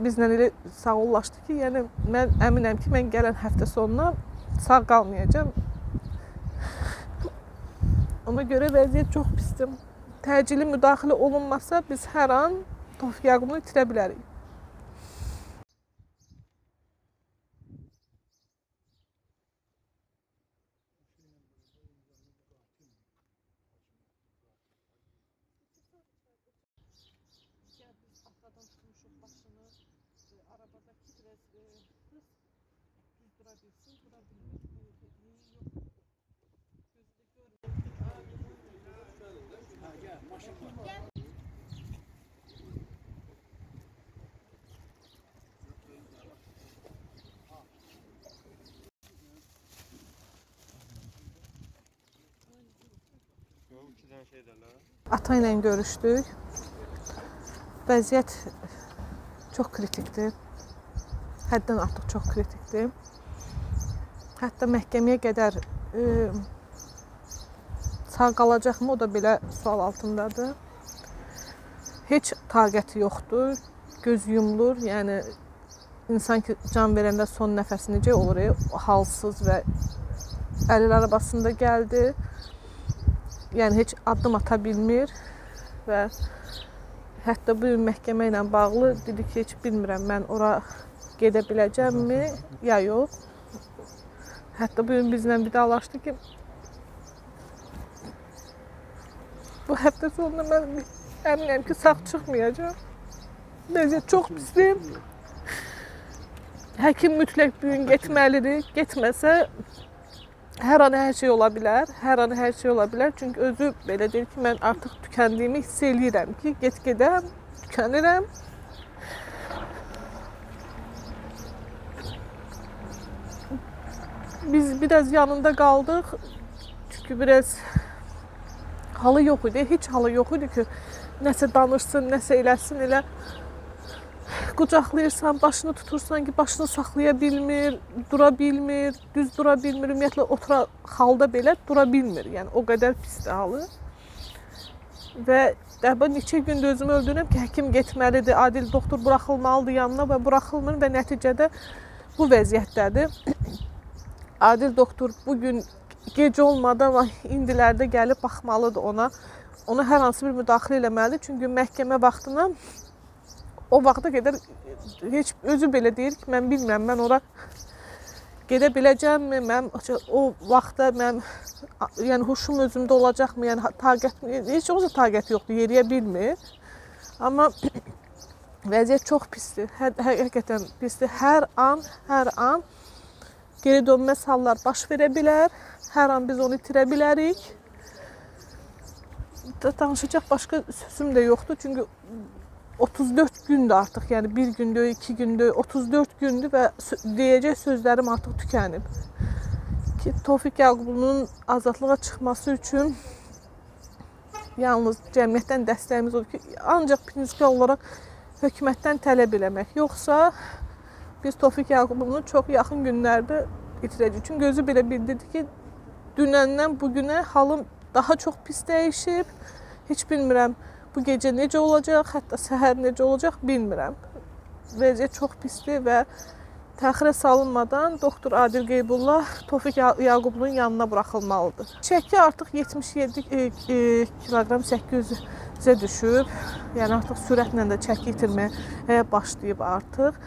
Bizlə elə sağollaşdı ki, yəni mən əminəm ki, mən gələn həftə sonuna sağ qalmayacağam. Ona görə vəziyyət çox pisdir. Təcili müdaxilə olunmasa biz hər an Tofiq Yaqubunu itirə bilərik. Ata ilə görüşdük. Vəziyyət çox kritikdir. Həddən artıq çox kritikdir. Hətta məhkəməyə qədər sağ qalacaqmı, o da belə sual altındadır. Heç taqəti yoxdur, göz yumulur. Yəni, insan ki, can verəndə son nəfəsi necə olur, halsız və əlil arabasında gəldi. Yəni, heç addım ata bilmir və hətta bu gün məhkəmə ilə bağlı dedi ki, heç bilmirəm mən ora gedə biləcəmmi, ya yox. Hətta bu gün bizlə vidalaşdı ki, bu həftə sonunda mən əminəm ki, sağ çıxmayacağam. Vəziyyət çox pisdir. Həkim mütləq bu gün getməlidir. Getməsə, hər an hər şey ola bilər. Hər an hər şey ola bilər. Çünki özü belə deyir ki, mən artıq tükəndiyimi hiss eləyirəm ki, get-gedə tükənirəm. Biz biraz yanında qaldıq. Çünki biraz halı yox idi. Heç halı yox idi ki, nəsə danışsın, nəsə eləsin, elə qucaqlayırsan, başını tutursan ki, başını saxlaya bilmir, dura bilmir, düz dura bilmir, ümumiyyətlə otura halda belə dura bilmir. Yəni o qədər pisdir halı. Və dəbə neçə gündür özümü öldürürəm ki, həkim getməlidir, adil doktor buraxılmalıdır yanına və buraxılmır və nəticədə bu vəziyyətdədir. Adil doktor bugün gec olmadan və indilərdə gəlib baxmalıdır ona. Ona hər hansı bir müdaxilə eləməlidir. Çünki məhkəmə vaxtına o vaxta qədər heç özü belə deyir ki, mən bilmirəm, mən ora gedə biləcəmmi, mən o vaxtda mən yəni huşum özümdə olacaqmı, yəni taqət heç olsa taqət yoxdur, yeriyə bilmir. Amma vəziyyət çox pisdir. Həqiqətən pisdir. Hər an geri dönməz hallar baş verə bilər. Hər an biz onu itirə bilərik. Danışacaq başqa sözüm də yoxdur. Çünki 34 gündür artıq, yəni bir gündür, 2 gündür, 34 gündür və deyəcək sözlərim artıq tükənib. Ki, Tofiq Yaqubunun azadlığa çıxması üçün yalnız cəmiyyətdən dəstəyimiz odur ki, ancaq prinsipal olaraq hökumətdən tələb eləmək. Yoxsa biz Tofiq Yaqubunu çox yaxın günlərdə itirəcəyik. Çünki gözü belə bildirdi ki, dünəndən bugünə halım daha çox pis dəyişib. Heç bilmirəm bu gecə necə olacaq, hətta səhər necə olacaq bilmirəm. Vəziyyət çox pisdir və təxirə salınmadan doktor Adil Qeybullah Tofiq Yaqubunun yanına buraxılmalıdır. Çəki artıq 77 kiloqram 800-ə düşüb. Yəni artıq sürətlə də çəki itirməyə başlayıb artıq.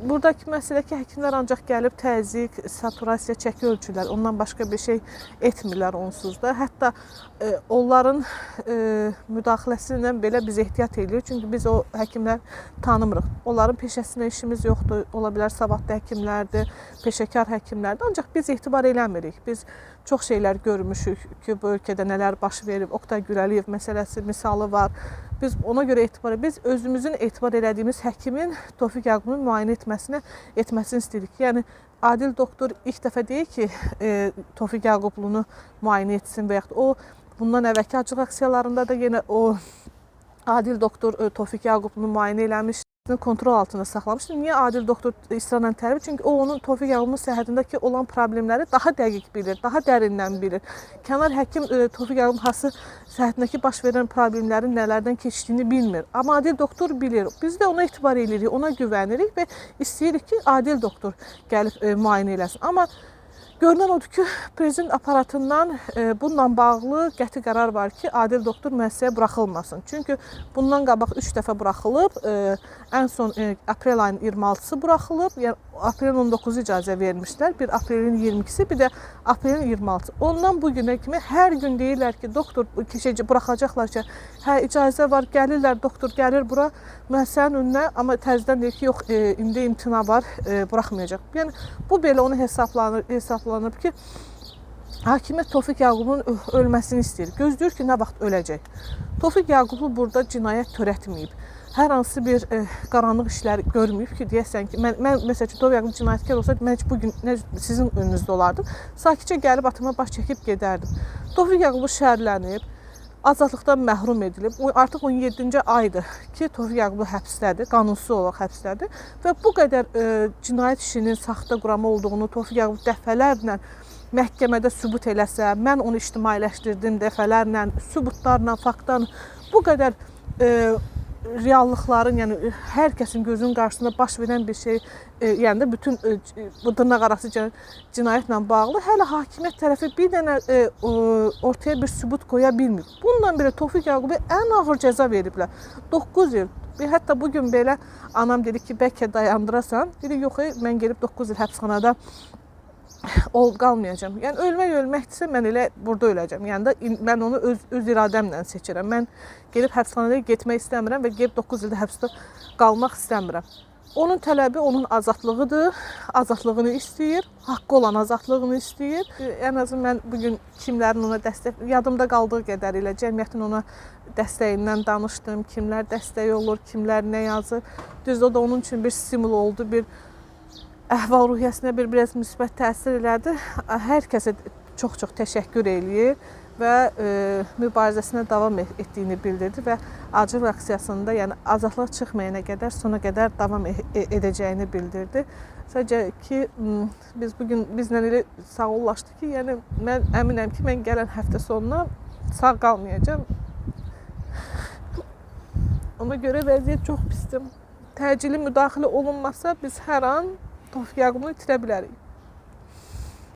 Buradakı məsələ ki, həkimlər ancaq gəlib təzyiq, saturasiya, çəki ölçürlər. Ondan başqa bir şey etmirlər onsuz da. Hətta onların müdaxiləsindən belə biz ehtiyat edirik. Çünki biz o həkimlər tanımırıq. Onların peşəsinə işimiz yoxdur. Ola bilər savadlı həkimlərdir, peşəkar həkimlərdir. Ancaq biz etibar eləmirik. Biz çox şeylər görmüşük ki, bu ölkədə nələr baş verib. Oqtay Gürəliyev məsələsi misalı var. Biz ona görə biz özümüzün etibar elədiyimiz həkimin Tofiq Yaqubunu müayinə etməsini istəyirik. Yəni, adil doktor ilk dəfə deyir ki, Tofiq Yaqubunu müayinə etsin və yaxud o, bundan əvvəlki acıq aksiyalarında da yenə o adil doktor Tofiq Yaqubunu müayinə eləmişdi. səhhətini kontrol altında saxlamışdı. Niyə Adil doktor israrla tələb? Çünki o onun Tofiq Yaqubun səhhətindəki olan problemləri daha dəqiq bilir, daha dərindən bilir. Kənar həkim Tofiq Yaqubun hansı səhhətindəki baş verən problemlərin nələrdən keçdiyini bilmir. Amma Adil doktor bilir. Biz də ona etibar edirik, ona güvənirik və istəyirik ki, Adil doktor gəlib müayinə eləsin. Amma görünən odur ki, prezident aparatından bununla bağlı qəti qərar var ki, Adil doktor müəssisəyə buraxılmasın. Çünki bundan qabaq 3 dəfə buraxılıb, ən son aprel ayının 26-sı buraxılıb, yəni aprelin 19-u icazə vermişlər, bir aprelin 22-si, bir də aprelin 26-sı. Ondan bu günə kimi hər gün deyirlər ki, doktor buraxacaqlar ki, hə icazə var, gəlirlər, doktor gəlir bura müəssisənin önünə, amma təzədən deyir ki, yox, indi imtina var, buraxmayacaq. Yəni bu belə onu hesablanıb ki, hakimiyyət Tofiq Yaqubun ölməsini istəyir. Gözləyir ki, nə vaxt öləcək. Tofiq Yaqublu burada cinayət törətməyib. Hər hansı bir qaranlıq işləri görməyib ki, deyəsən ki, mən məsəl üçün Tofiq Yaqub cinayətkar olsaydı, mən bugün sizin önünüzdə olardım. Sakitcə gəlib atıma baş çəkib gedərdim. Tofiq Yaqubu şəhərlənib, azadlıqdan məhrum edilib. Artıq 17-ci aydır ki, Tofiq Yaqublu həbsdədir, qanunsuz olaraq həbsdədir və bu qədər cinayət işinin saxta qurama olduğunu Tofiq Yaqub dəfələrlə məhkəmədə sübut eləsə, mən onu ictimailəşdirdim dəfələrlə, sübutlarla, faktlarla, bu qədər reallıqların, yəni hər kəsin gözünün qarşısında baş verən bir şey, yəni də bütün bu dırnaqarası cinayətlə bağlı hələ hakimiyyət tərəfi bir dənə ortaya bir sübut qoya bilmir. Bununla belə Tofiq Yaquba ən ağır cəza veriblər. 9 il. Hətta bugün belə anam dedi ki, bəlkə dayandırasan. Dedi, yox, mən gelib 9 il həbsxanada qalmayacağam. Yəni ölməkdirsə mən elə burada öləcəm. Yəni də mən onu öz iradəmlə seçirəm. Mən gelib həbsxanada getmək istəmirəm və gelib 9 ildə həbsdə qalmaq istəmirəm. Onun tələbi onun azadlığıdır. Azadlığını istəyir. Haqqı olan azadlığını istəyir. Ən azından mən bugün kimlərin ona dəstək, yadımda qaldığı qədər ilə cəmiyyətin ona dəstəyindən danışdım. Kimlər dəstək olur, kimlər nə yazır. Düzdür, o da onun üçün bir stimul oldu, bir əhval-ruhiyyəsinə biraz müsbət təsir elədi. Hər kəsə çox-çox təşəkkür eləyir və mübarizəsinə davam etdiyini bildirdi və acil aksiyasında, yəni azadlığa çıxmayana qədər, sona qədər davam edəcəyini bildirdi. Sadəcə ki, biz bugün bizlə elə sağollaşdı ki, yəni mən əminəm ki, mən gələn həftə sonuna sağ qalmayacağam. Ona görə vəziyyət çox pisdir. Təcili müdaxilə olunmasa biz hər an Tofiq Yaqubunu itirə bilərik.